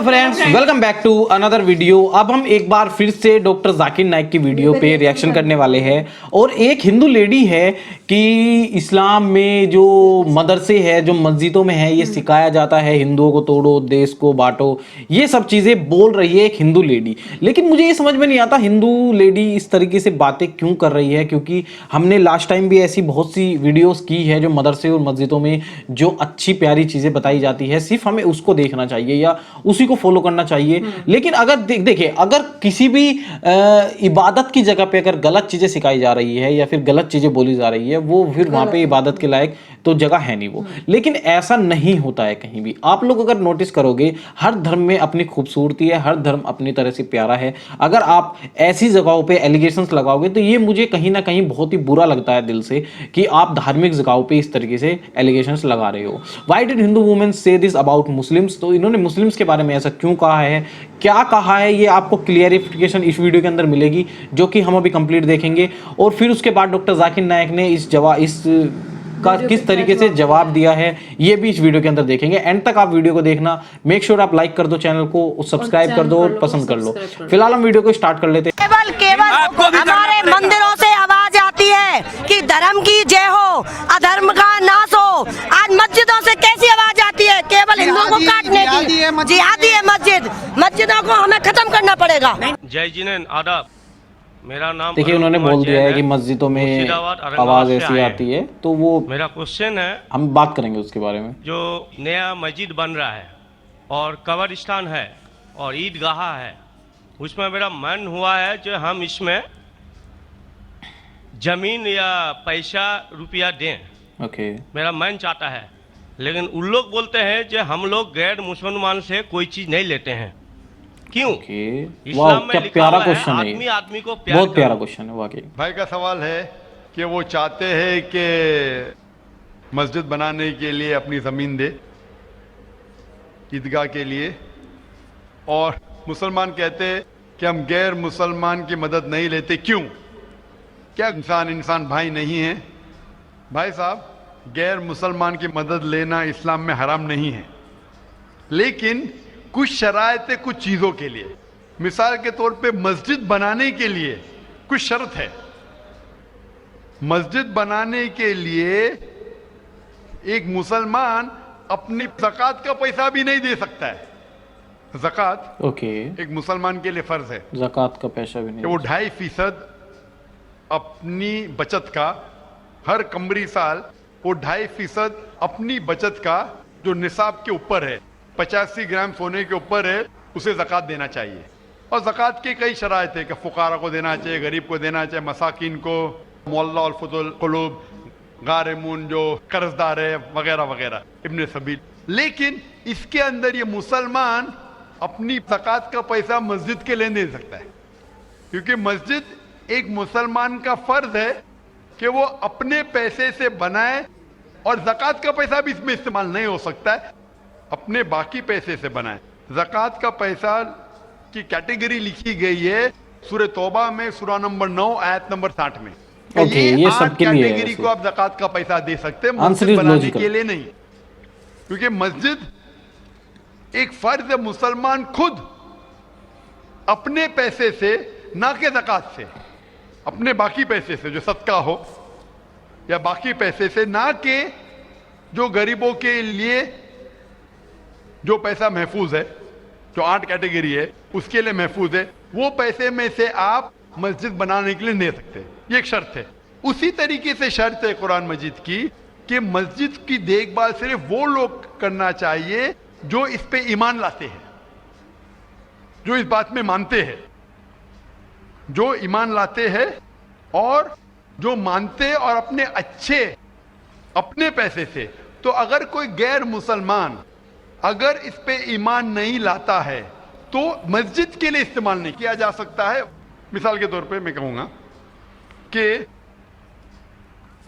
Friends, welcome back to another video. अब हम एक बार फिर से डॉक्टर जाकिर नाइक की वीडियो पे रिएक्शन करने वाले हैं। और एक हिंदू लेडी है कि इस्लाम में जो मदरसे है, जो मस्जिदों में है, ये सिखाया जाता है हिंदुओं को तोड़ो, देश को बांटो, ये सब चीज़ें बोल रही है एक हिंदू लेडी। लेकिन मुझे ये समझ में नहीं आता हिंदू लेडी इस तरीके से बातें क्यों कर रही है, क्योंकि हमने लास्ट टाइम भी ऐसी बहुत सी वीडियोस की है जो मदरसे और मस्जिदों में जो अच्छी प्यारी चीज़ें बताई जाती है, सिर्फ हमें उसको देखना चाहिए या उसी को फॉलो करना चाहिए। लेकिन अगर देखिए, अगर किसी भी इबादत की जगह पे अगर गलत चीजें सिखाई जा रही है या फिर गलत चीजें बोली जा रही है, वो फिर वहां पे इबादत के लायक तो जगह है नहीं वो। लेकिन ऐसा नहीं होता है कहीं भी। आप लोग अगर नोटिस करोगे, हर धर्म में अपनी खूबसूरती है, हर धर्म अपनी तरह से प्यारा है। अगर आप ऐसी जगहों पे एलिगेशंस लगाओगे तो ये मुझे कहीं ना कहीं बहुत ही बुरा लगता है दिल से कि आप धार्मिक जगहों पे इस तरीके से एलिगेशंस लगा रहे हो। व्हाई डिड हिंदू वुमेन से दिस अबाउट मुस्लिम्स? तो इन्होंने मुस्लिम्स के बारे में ऐसा क्यों कहा है, क्या कहा है, ये आपको क्लियरिफिकेशन इस वीडियो के अंदर मिलेगी, जो कि हम अभी कंप्लीट देखेंगे। और फिर उसके बाद डॉक्टर जाकिर नाइक ने इस का किस तरीके से जवाब दिया है, ये भी इस वीडियो के अंदर देखेंगे। एंड तक आप वीडियो को देखना। मेक श्योर आप लाइक कर दो, चैनल को सब्सक्राइब कर दो और पसंद कर लो। फिलहाल हम वीडियो को स्टार्ट कर लेते हैं। केवल हमारे मंदिरों से आवाज आती है कि धर्म की जय हो, अधर्म का नाश हो। आज मस्जिदों से कैसी आवाज आती है? केवल हिंदुओं को काटने की। जिहादी है मस्जिदों को हमें खत्म करना पड़ेगा। जय जिनेन आदाब, मेरा नाम देखिए, उन्होंने बोल दिया है कि मस्जिदों में आवाज ऐसी आती है, तो वो मेरा क्वेश्चन है, हम बात करेंगे उसके बारे में। जो नया मस्जिद बन रहा है और कब्रिस्तान है और ईदगाह है, उसमें मेरा मन हुआ है जो हम इसमें जमीन या पैसा रुपया दें। ओके, मेरा मन चाहता है। लेकिन उन लोग बोलते हैं जो हम लोग गैर मुसलमान से कोई चीज नहीं लेते हैं। क्यों? इस्लाम में लिखा हुआ है आदमी आदमी को प्यार बहुत प्यारा क्वेश्चन है वाकई। भाई का सवाल है कि वो चाहते हैं कि मस्जिद बनाने के लिए अपनी ज़मीन दे ईदगाह के लिए, और मुसलमान कहते हैं कि हम गैर मुसलमान की मदद नहीं लेते। क्यों? क्या इंसान भाई नहीं है? भाई साहब, गैर मुसलमान की मदद लेना इस्लाम में हराम नहीं है, लेकिन कुछ शरायत कुछ चीज़ों के लिए। मिसाल के तौर पे मस्जिद बनाने के लिए कुछ शर्त है। मस्जिद बनाने के लिए एक मुसलमान अपनी ज़कात का पैसा भी नहीं दे सकता है। ज़कात एक मुसलमान के लिए फर्ज है। ज़कात का पैसा भी नहीं, वो 2.5% अपनी बचत का, हर कमरी साल वो 2.5% अपनी बचत का जो निसाब के ऊपर है, 85 ग्राम सोने के ऊपर है, उसे ज़कात देना चाहिए। और ज़कात के कई शराइत है कि फ़ुकारा को देना चाहिए, गरीब को देना चाहिए, मसाकिन को, मौला और फुदुल कुलूब, गारिमून जो कर्जदार है, वगैरह वगैरह, इब्ने सबील। लेकिन इसके अंदर ये मुसलमान अपनी ज़कात का पैसा मस्जिद के लिए नहीं दे सकता है, क्योंकि मस्जिद एक मुसलमान का फर्ज है कि वो अपने पैसे से बनाए, और ज़कात का पैसा भी इसमें इस्तेमाल नहीं हो सकता है, अपने बाकी पैसे से बनाए। ज़कात का पैसा की कैटेगरी लिखी गई है सूरह तौबा में, सूरा नंबर 9 आयत नंबर 60 में। ये सबके लिए कैटेगरी को आप ज़कात का पैसा दे सकते हैं, मस्जिद बनाने के लिए नहीं, क्योंकि मस्जिद एक फर्ज है। मुसलमान खुद अपने पैसे से, ना कि ज़कात से, अपने बाकी पैसे से जो सदका हो या बाकी पैसे से, ना कि जो गरीबों के लिए जो पैसा महफूज है, जो 8 कैटेगरी है उसके लिए महफूज है, वो पैसे में से आप मस्जिद बनाने के लिए नहीं दे सकते। ये एक शर्त है। उसी तरीके से शर्त है कुरान मजीद की कि मस्जिद की देखभाल सिर्फ वो लोग करना चाहिए जो इस पे ईमान लाते हैं, जो इस बात में मानते हैं, जो ईमान लाते हैं और जो मानते और अपने अच्छे अपने पैसे से। तो अगर कोई गैर मुसलमान अगर इस पे ईमान नहीं लाता है तो मस्जिद के लिए इस्तेमाल नहीं किया जा सकता है। मिसाल के तौर पे मैं कहूँगा कि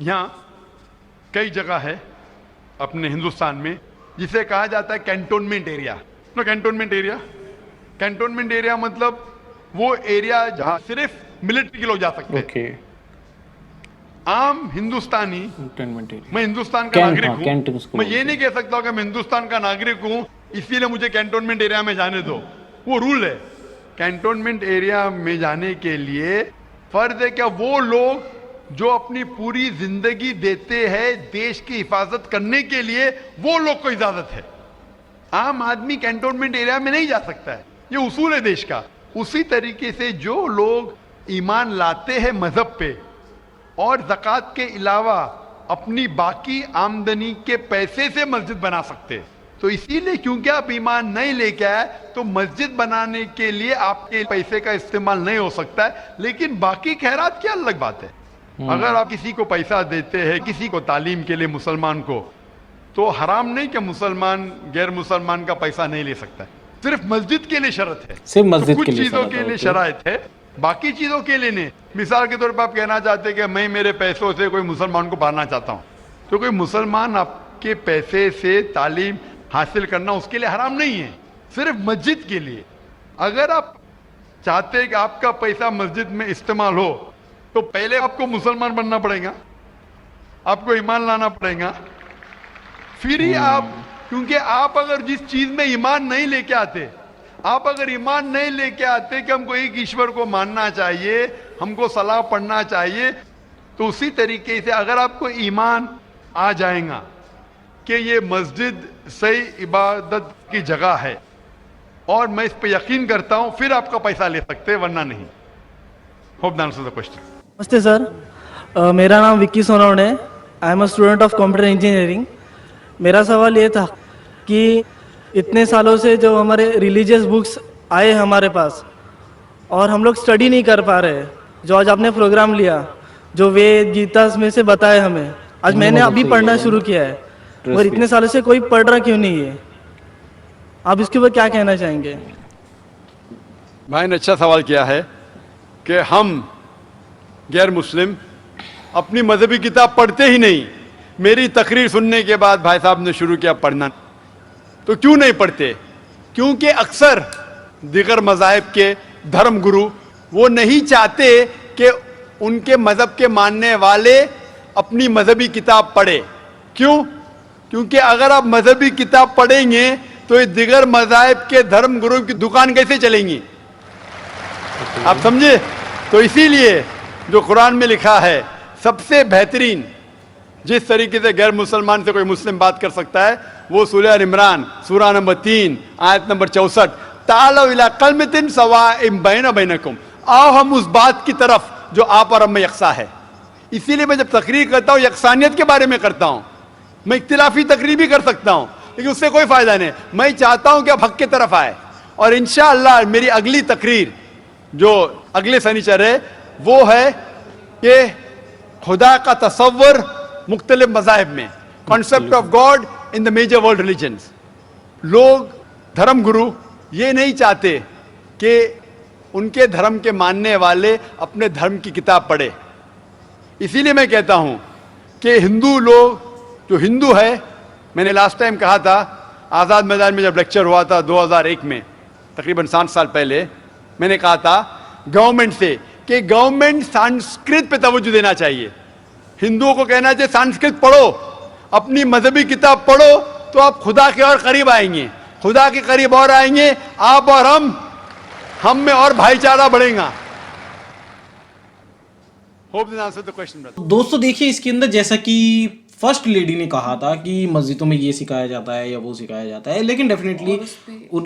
यहाँ कई जगह है अपने हिंदुस्तान में जिसे कहा जाता है कैंटोनमेंट एरिया। कैंटोनमेंट एरिया मतलब वो एरिया जहाँ सिर्फ मिलिट्री के लोग जा सकते हैं। आम हिंदुस्तानी, मैं हिंदुस्तान का नागरिक हूं, मैं ये नहीं कह सकता कि मैं हिंदुस्तान का नागरिक हूं इसीलिए मुझे कैंटोनमेंट एरिया में जाने दो, वो रूल है। कैंटोनमेंट एरिया में जाने के लिए फर्ज है क्या वो लोग जो अपनी पूरी जिंदगी देते हैं देश की हिफाजत करने के लिए, वो लोग को इजाजत है। आम आदमी कैंटोनमेंट एरिया में नहीं जा सकता है, ये उसूल है देश का। उसी तरीके से जो लोग ईमान लाते हैं मजहब पे और ज़कात के अलावा अपनी बाकी आमदनी के पैसे से मस्जिद बना सकते हैं, तो इसीलिए क्योंकि आप ईमान नहीं लेके आए तो मस्जिद बनाने के लिए आपके पैसे का इस्तेमाल नहीं हो सकता है। लेकिन बाकी खैरात की अलग बात है। अगर आप किसी को पैसा देते हैं, किसी को तालीम के लिए मुसलमान को, तो हराम नहीं कि मुसलमान गैर मुसलमान का पैसा नहीं ले सकता है। सिर्फ मस्जिद के लिए शर्त है, सिर्फ मस्जिद कुछ के लिए चीजों के लिए शराइत है, बाकी चीजों के लिए नहीं। मिसाल के तौर पर आप कहना चाहते हैं कि मैं मेरे पैसों से कोई मुसलमान को पढ़ाना चाहता हूं, तो कोई मुसलमान आपके पैसे से तालीम हासिल करना उसके लिए हराम नहीं है, सिर्फ मस्जिद के लिए। अगर आप चाहते हैं कि आपका पैसा मस्जिद में इस्तेमाल हो, तो पहले आपको मुसलमान बनना पड़ेगा, आपको ईमान लाना पड़ेगा, फिर ही आप, क्योंकि आप अगर जिस चीज में ईमान नहीं लेके आते, आप अगर ईमान नहीं लेके आते कि हमको एक ईश्वर को मानना चाहिए, हमको सलाह पढ़ना चाहिए, तो उसी तरीके से अगर आपको ईमान आ जाएगा कि ये मस्जिद सही इबादत की जगह है और मैं इस पे यकीन करता हूं, फिर आपका पैसा ले सकते हैं, वरना नहीं। Hope that answers the question. नमस्ते सर, मेरा नाम विक्की सोनवणे है। I am a student of computer engineering. मेरा सवाल ये था कि इतने सालों से जो हमारे रिलीजियस बुक्स आए हमारे पास और हम लोग स्टडी नहीं कर पा रहे, जो आज आपने प्रोग्राम लिया, जो वेद गीता में से बताए हमें, आज मैंने अभी पढ़ना शुरू किया है, और इतने सालों से कोई पढ़ रहा क्यों नहीं है? आप इसके ऊपर क्या कहना चाहेंगे? भाई ने अच्छा सवाल किया है कि हम गैर मुस्लिम अपनी मजहबी किताब पढ़ते ही नहीं। मेरी तकरीर सुनने के बाद भाई साहब ने शुरू किया पढ़ना, तो क्यों नहीं पढ़ते? क्योंकि अक्सर दिगर मज़ाहिब के धर्म गुरु वो नहीं चाहते कि उनके मज़हब के मानने वाले अपनी मजहबी किताब पढ़े। क्यों? क्योंकि अगर आप मजहबी किताब पढ़ेंगे तो ये दिगर मज़ाहिब के धर्म गुरु की दुकान कैसे चलेंगी? आप समझे? तो इसीलिए जो कुरान में लिखा है, सबसे बेहतरीन जिस तरीके से गैर मुसलमान से कोई मुस्लिम बात कर सकता है, वो सूरह इमरान सूरह नंबर 3 आयत नंबर 64, तालो इला कलमतिन सवाइम बैना बैनकुम, आओ हम उस बात की तरफ जो आप और हम में यकसा है। इसीलिए मैं जब तकरीर करता हूँ यकसानियत के बारे में करता हूँ। मैं इख्तिलाफी तकरीर भी कर सकता हूँ, लेकिन उससे कोई फायदा नहीं। मैं चाहता हूँ कि आप हक की तरफ आए, और इंशाअल्लाह मेरी अगली तकरीर जो अगले शनिचर है वो है कि खुदा का तसव्वुर मुख्तलिफ मज़ाहिब में, concept of God in the major world religions. लोग धर्म गुरु ये नहीं चाहते कि उनके धर्म के मानने वाले अपने धर्म की किताब पढ़े। इसीलिए मैं कहता हूं कि हिंदू लोग, जो हिंदू है, मैंने लास्ट टाइम कहा था आज़ाद मैदान में जब लेक्चर हुआ था 2001 में, तकरीबन 7 साल पहले, मैंने कहा था गवर्नमेंट से कि गवर्नमेंट संस्कृत पे तवज्जो देना चाहिए। हिंदुओं को कहना चाहिए संस्कृत पढ़ो, अपनी मजहबी किताब पढ़ो, तो आप खुदा के और करीब आएंगे, खुदा के करीब और आएंगे, आप और हम में और भाईचारा बढ़ेगा। Hope this answer the question. दोस्तों देखिए, इसके अंदर जैसा कि फर्स्ट लेडी ने कहा था कि मस्जिदों में ये सिखाया जाता है या वो सिखाया जाता है, लेकिन डेफिनेटली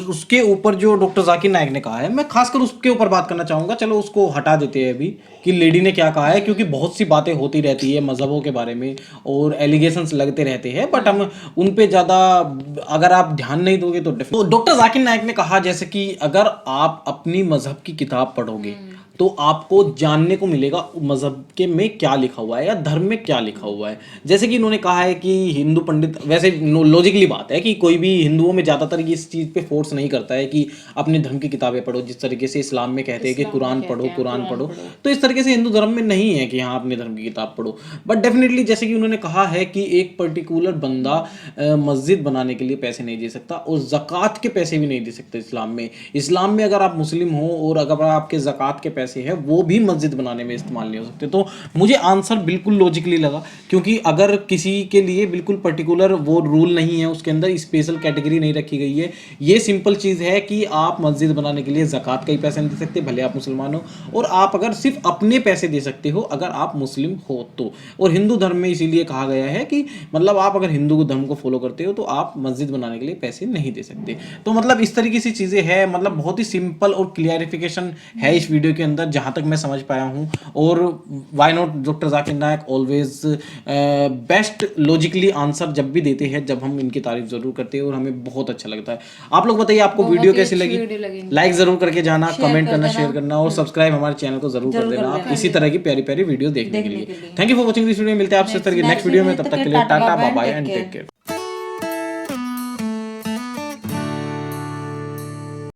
उसके ऊपर जो डॉक्टर जाकिर नाइक ने कहा है, मैं खासकर उसके ऊपर बात करना चाहूँगा। चलो उसको हटा देते हैं अभी कि लेडी ने क्या कहा है, क्योंकि बहुत सी बातें होती रहती है मज़हबों के बारे में और एलिगेशंस लगते रहते हैं, बट हम उन पे ज़्यादा अगर आप ध्यान नहीं दोगे तो डॉक्टर जाकिर नाइक ने कहा जैसे कि अगर आप अपनी मज़हब की किताब पढ़ोगे तो आपको जानने को मिलेगा मज़हब के में क्या लिखा हुआ है या धर्म में क्या लिखा हुआ है। जैसे कि इन्होंने कहा है कि हिंदू पंडित, वैसे लॉजिकली बात है कि कोई भी हिंदुओं में ज़्यादातर इस चीज़ पे फोर्स नहीं करता है कि अपने धर्म की किताबें पढ़ो, जिस तरीके से इस्लाम में कहते हैं कि कुरान पढ़ो, तो इस तरीके से हिंदू धर्म में नहीं है कि हाँ अपने धर्म की किताब पढ़ो। बट डेफिनेटली जैसे कि उन्होंने कहा है कि एक पर्टिकुलर बंदा मस्जिद बनाने के लिए पैसे नहीं दे सकता और ज़कात के पैसे भी नहीं दे सकते इस्लाम में। इस्लाम में अगर आप मुस्लिम हो और अगर आपके ज़कात के पैसे पैसे हैं वो भी मस्जिद बनाने में इस्तेमाल नहीं हो सकते। तो मुझे आंसर बिल्कुल लॉजिकली लगा, क्योंकि अगर किसी के लिए बिल्कुल पर्टिकुलर वो रूल नहीं है, उसके अंदर स्पेशल कैटेगरी नहीं रखी गई है। ये सिंपल चीज़ है कि आप मस्जिद बनाने के लिए ज़कात का ही पैसा नहीं दे सकते, भले आप मुसलमान हो, और आप अगर सिर्फ अपने पैसे दे सकते हो अगर आप मुस्लिम हो तो। और हिंदू धर्म में इसीलिए कहा गया है कि मतलब आप अगर हिंदू धर्म को फॉलो करते हो तो आप मस्जिद बनाने के लिए पैसे नहीं दे सकते। तो मतलब इस तरीके से चीज़ें हैं, मतलब बहुत ही सिंपल और क्लियरिफिकेशन है इस वीडियो के अंदर जहाँ तक मैं समझ पाया हूँ। और why not doctor Zakir Naik always best logically answer जब भी देते हैं, जब हम इनकी तारीफ जरूर करते हैं और हमें बहुत अच्छा लगता है। आप लोग बताइए आपको वीडियो कैसी लगी, लाइक जरूर करके जाना, कमेंट करना, शेयर करना और सब्सक्राइब हमारे चैनल को जरूर कर देना आप इसी तरह की प्यारी प्यारी वीडियो देखने के लिए। Thank you for watching this video. मिलते हैं आपसे इस तरह की नेक्स्ट वीडियो में, तब तक के लिए tata bye bye and take care.